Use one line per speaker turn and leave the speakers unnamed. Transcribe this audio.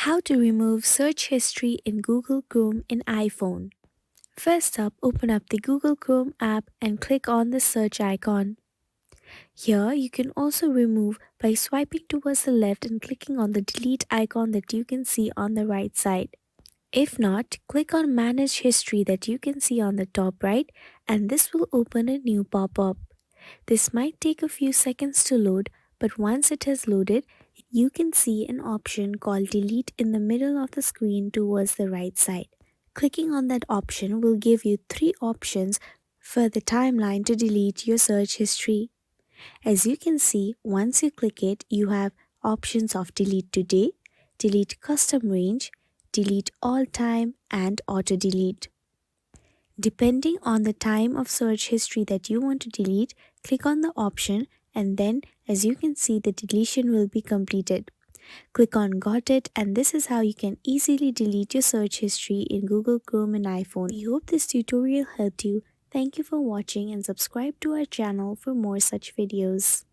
How to remove search history in Google Chrome in iPhone. First up, open up the Google Chrome app and click on the search icon. Here, you can also remove by swiping towards the left and clicking on the delete icon that you can see on the right side. If not, click on manage history that you can see on the top right, and this will open a new pop-up. This might take a few seconds to load, but once it has loaded, you can see an option called delete in the middle of the screen towards the right side. Clicking on that option will give you three options for the timeline to delete your search history. As you can see, once you click it, you have options of delete today, delete custom range, delete all time, and auto delete. Depending on the time of search history that you want to delete, click on the option and then as you can see the deletion will be completed. Click on got it, and this is how you can easily delete your search history in Google Chrome and iPhone. We hope this tutorial helped you. Thank you for watching and subscribe to our channel for more such videos.